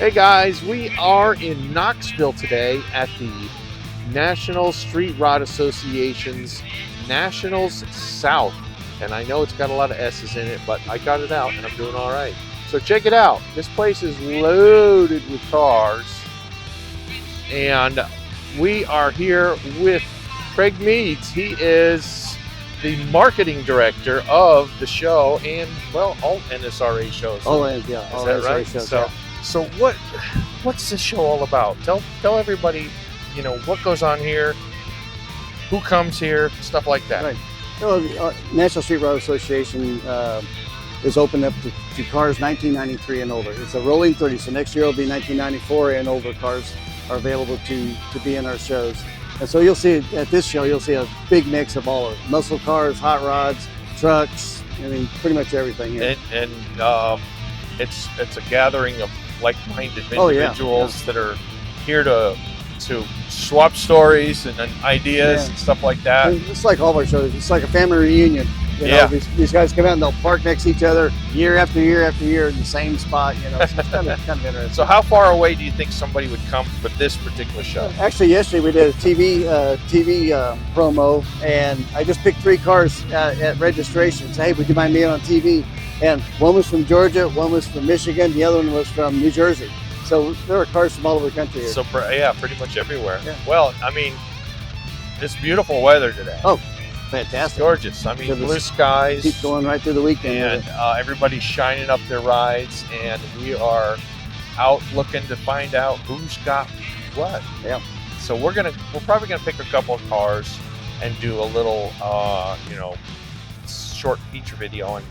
Hey guys, we are in Knoxville today at the National Street Rod Association's Nationals South. And I know it's got a lot of S's in it, but I got it out and I'm doing all right. So check it out. This place is loaded with cars. And we are here with Craig Meads. He is the marketing director of the show and, well, all NSRA shows. All NSRA right? shows. So what's this show all about? Tell everybody, what goes on here, who comes here, stuff like that. Right. Well, the National Street Rod Association is open up to cars 1993 and older. It's a rolling 30, so next year will be 1994 and older cars are available to be in our shows. And so you'll see at this show, you'll see a big mix of all of it. Muscle cars, hot rods, trucks, pretty much everything here. And it's a gathering of like-minded individuals that are here to swap stories and ideas and stuff like that. It's like all of our shows. It's like a family reunion. These guys come out and they'll park next to each other year after year after year in the same spot. So it's kind of interesting. So how far away do you think somebody would come for this particular show? Actually, yesterday we did a TV promo, and I just picked 3 cars at registration. Say, hey, would you mind being on TV? And one was from Georgia, one was from Michigan, the other one was from New Jersey. So there are cars from all over the country here. So pretty much everywhere. Yeah. Well, it's beautiful weather today. Oh, fantastic. It's gorgeous. Blue skies. Keep going right through the weekend. And everybody's shining up their rides, and we are out looking to find out who's got what. Yeah. So we're probably gonna pick a couple of cars and do a little short feature video on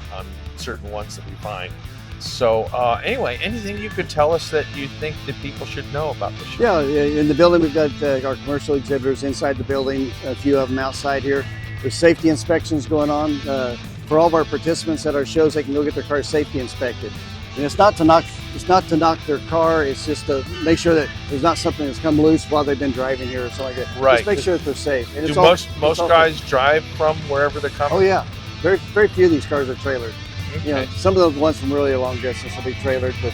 certain ones that we find. So anyway, anything you could tell us that you think that people should know about the show? Yeah, in the building we've got our commercial exhibitors inside the building, a few of them outside here. There's safety inspections going on. For all of our participants at our shows, they can go get their car safety inspected. And it's not to knock their car, it's just to make sure that there's not something that's come loose while they've been driving here or something like that. Right. Just make sure that they're safe. And do most guys drive from wherever they're coming? Oh yeah. Very, very few of these cars are trailered. Okay. Some of the ones from really a long distance will be trailered, but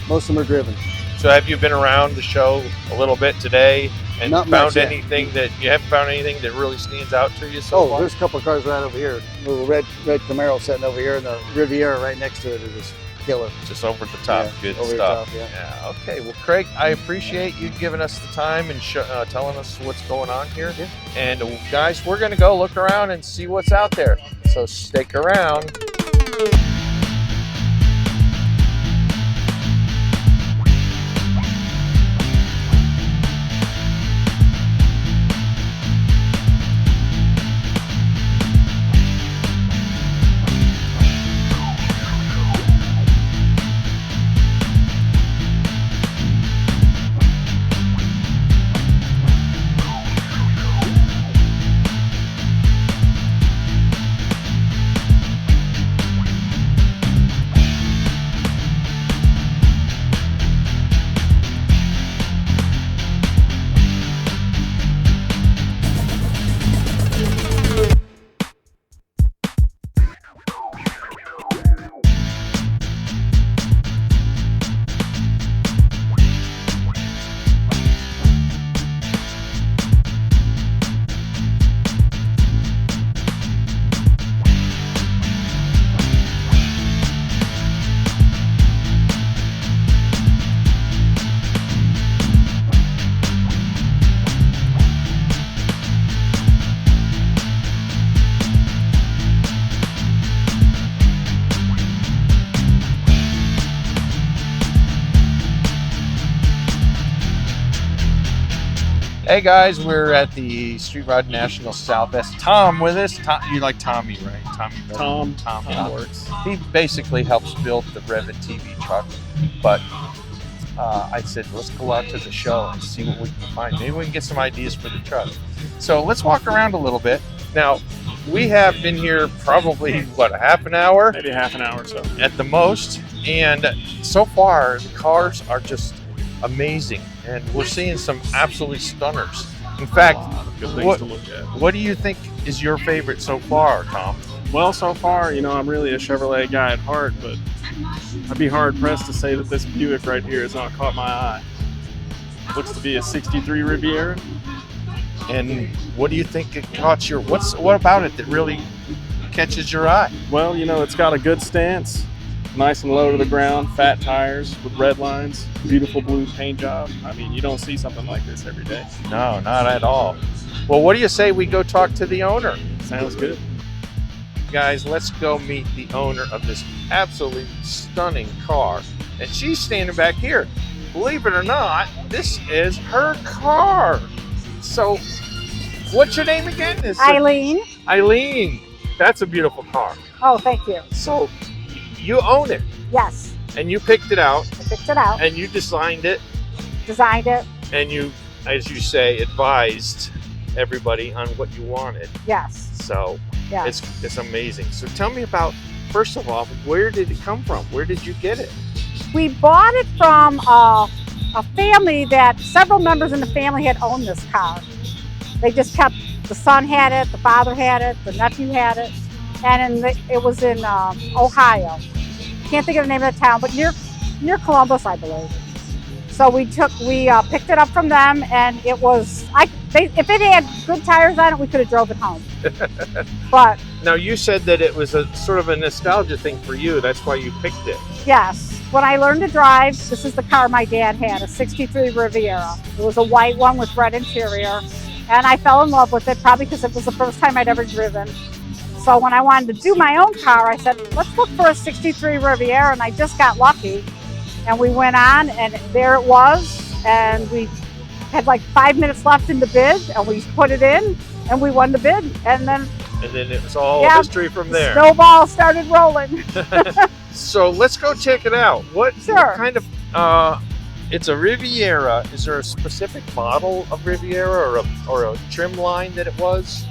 most of them are driven. So have you been around the show a little bit today and Not found much yet. anything that you haven't found anything that really stands out to you so far? There's a couple of cars right over here. A little red Camaro sitting over here, and the Riviera right next to it is just killer. Just over the top, Yeah, good over the stuff. top, yeah. Okay. Well, Craig, I appreciate you giving us the time and telling us what's going on here. Yeah. And guys, we're gonna go look around and see what's out there. So stick around. Hey guys, we're at the Street Rod Nationals South. That's Tom with us. Tom, you like Tommy, right? Tom works. He basically helps build the Revit TV truck, but I said, let's go out to the show and see what we can find. Maybe we can get some ideas for the truck. So let's walk around a little bit. Now, we have been here probably, what, a half an hour? Maybe half an hour or so. At the most. And so far, the cars are just amazing. And we're seeing some absolutely stunners. In fact, Good things to look at. what do you think is your favorite so far, Tom? Well, so far, I'm really a Chevrolet guy at heart, but I'd be hard pressed to say that this Buick right here has not caught my eye. Looks to be a '63 Riviera. And what do you think it caught your? What about it that really catches your eye? Well, it's got a good stance, nice and low to the ground, fat tires with red lines, beautiful blue paint job. I mean, you don't see something like this every day. No, not at all. Well, what do you say we go talk to the owner? Sounds good. Guys, let's go meet the owner of this absolutely stunning car. And she's standing back here. Believe it or not, this is her car. So, what's your name again? Eileen. Eileen. That's a beautiful car. Oh, thank you. So, you own it. Yes, And you picked it out. I picked it out, And you designed it. designed it. And you, as you say, advised everybody on what you wanted. Yes, So, yes. it's amazing. So, tell me about, first of all, where did it come from? Where did you get it? We bought it from a family that several members in the family had owned this car. They just kept, the son had it, the father had it, the nephew had it, and it was in Ohio. Can't think of the name of the town, but near Columbus, I believe. So we picked it up from them, and it was, if it had good tires on it, we could have drove it home. But Now, you said that it was a sort of a nostalgia thing for you. That's why you picked it. yes, when I learned to drive, this is the car my dad had, a '63 Riviera. It was a white one with red interior, and I fell in love with it, probably because it was the first time I'd ever driven. So when I wanted to do my own car, I said, let's look for a '63 Riviera, and I just got lucky. And we went on, and there it was, and we had like 5 minutes left in the bid, and we put it in, and we won the bid, and then it was all Yeah, history from there. snowball started rolling. So let's go check it out. What Sure. kind of, it's a Riviera. Is there a specific model of Riviera or a trim line that it was?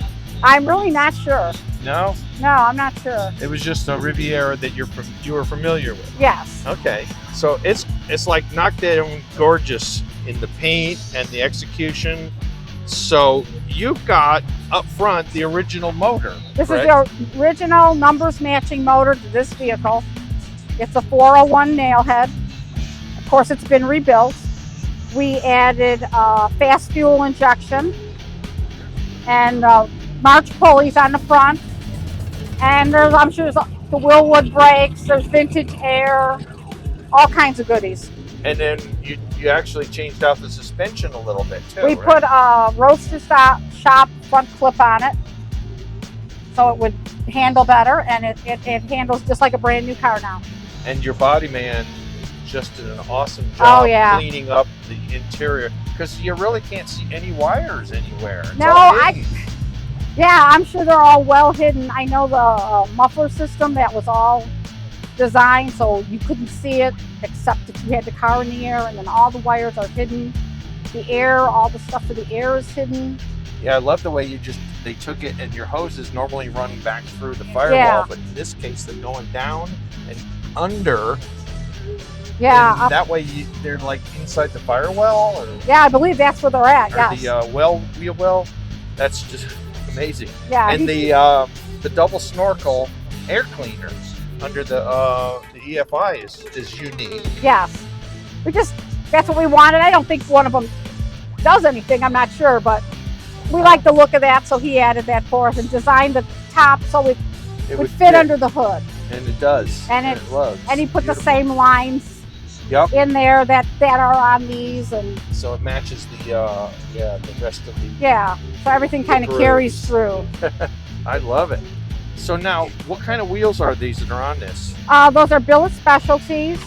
I'm really not sure. No? No, I'm not sure. It was just a Riviera that you were familiar with. Yes, Okay. So it's like knocked down gorgeous in the paint and the execution. So you've got up front the original motor. this correct? is the original numbers matching motor to this vehicle. It's a 401 nailhead. Of course, it's been rebuilt. We added fast fuel injection and March pulleys on the front. And I'm sure there's the Willwood brakes, there's vintage air, all kinds of goodies. And then you actually changed out the suspension a little bit too. We right? put a roadster shop front clip on it so it would handle better, and it handles just like a brand new car now. And your body man just did an awesome job Oh, yeah. cleaning up the interior because you really can't see any wires anywhere. It's No, all hidden. Yeah, I'm sure they're all well hidden. I know the muffler system, that was all designed so you couldn't see it except if you had the car in the air, and then all the wires are hidden. The air, all the stuff for the air is hidden. Yeah, I love the way they took it, and your hoses normally run back through the firewall, Yeah. but in this case they're going down and under. Yeah, and that way they're like inside the firewall, or yeah, I believe that's where they're at. or Yes. the wheel well. That's just amazing. Yeah. And the double snorkel air cleaners under the EFI is unique. Yes. That's what we wanted. I don't think one of them does anything, I'm not sure, but we like the look of that, so he added that for us and designed the top so it would fit under the hood. And it does. And it loves. And he put Beautiful. the same lines Yep. in there that are on these, and So it matches the rest of the. yeah, so everything kind of grooves. carries through. I love it. So now, what kind of wheels are these that are on this? Those are billet specialties,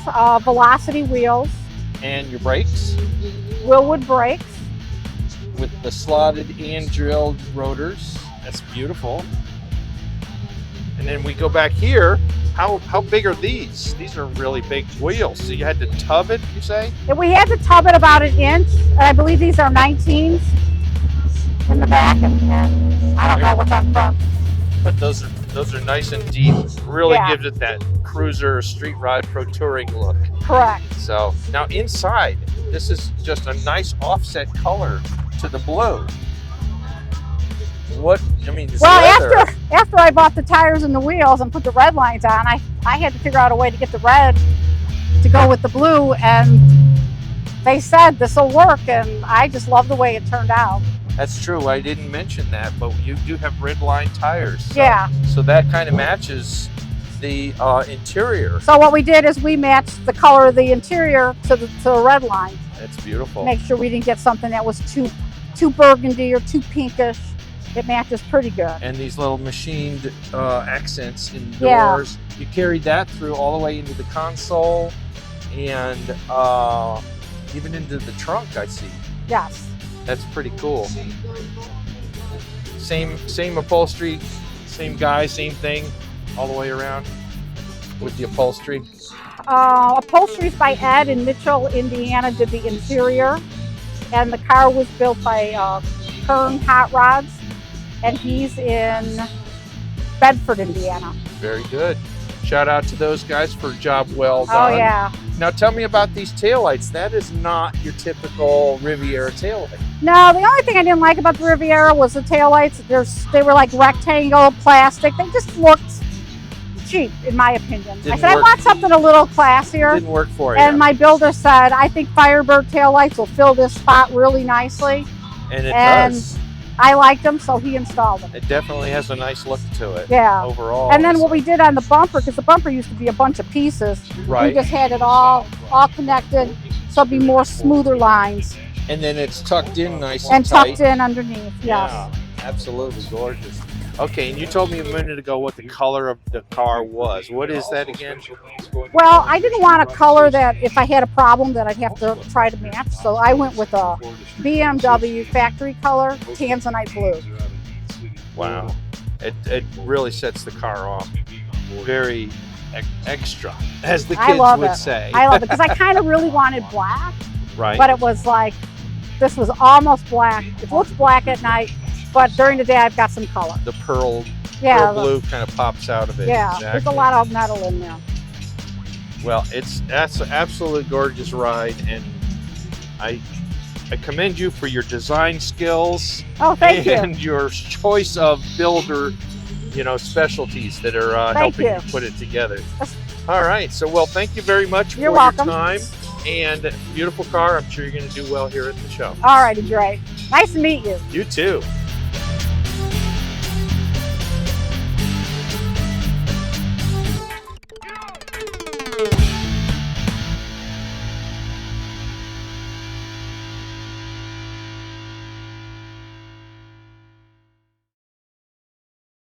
velocity wheels, And your brakes Willwood brakes. with the slotted and drilled rotors. That's beautiful. And then we go back here. How big are these? These are really big wheels. So you had to tub it, you say? And we had to tub it about an inch, and I believe these are 19s in the back, and I don't know what's on front. But those are nice and deep. Really Yeah. gives it that cruiser street rod pro touring look. Correct. So now inside, this is just a nice offset color to the blue. What, I mean, this Well, leather. after I bought the tires and the wheels and put the red lines on, I had to figure out a way to get the red to go with the blue, and they said this will work, and I just love the way it turned out. That's true. I didn't mention that, but you do have red line tires. So, Yeah. So that kind of matches the interior. So what we did is we matched the color of the interior to the red line. That's beautiful. Make sure we didn't get something that was too burgundy or too pinkish. It matches pretty good. And these little machined accents in Yeah. doors. You carried that through all the way into the console and even into the trunk, I see. Yes. That's pretty cool. Same upholstery, same guy, same thing, all the way around with the upholstery. Upholsteries by Ed in Mitchell, Indiana did the interior, and the car was built by Kern Hot Rods, and he's in Bedford, Indiana. Very good. Shout out to those guys for a job well done. Oh yeah. Now tell me about these taillights. That is not your typical Riviera taillight. No, the only thing I didn't like about the Riviera was the taillights. They were like rectangle plastic. They just looked cheap, in my opinion. Didn't I said, work. I want something a little classier. Didn't work for you. And my builder said, I think Firebird taillights will fill this spot really nicely. And it and does. I liked them, so he installed them. It definitely has a nice look to it. Yeah. Overall. And then what we did on the bumper, because the bumper used to be a bunch of pieces, Right. we just had it all connected, so it'd be more smoother lines And then it's tucked in nice and and tight. tucked in underneath. Yes. Yeah, absolutely gorgeous. Okay, and you told me a minute ago what the color of the car was. What is that again? Well, I didn't want a color that if I had a problem that I'd have to try to match, so I went with a BMW factory color, tanzanite blue. Wow. It really sets the car off. Very extra, as the I kids love would it. say. I love it because I kind of really wanted black, Right. but it was like, this was almost black. It looks black at night, but during the day I've got some color. The pearl Yeah, blue kind of pops out of it. yeah. Exactly. There's a lot of metal in there. Well, that's an absolute gorgeous ride, and I commend you for your design skills Oh, thank you. and your choice of builder, specialties that are Thank helping you you. put it together. All right, so well, thank you very much You're for welcome. your time and beautiful car. I'm sure you're going to do well here at the show. All righty, great. Nice to meet you. You too.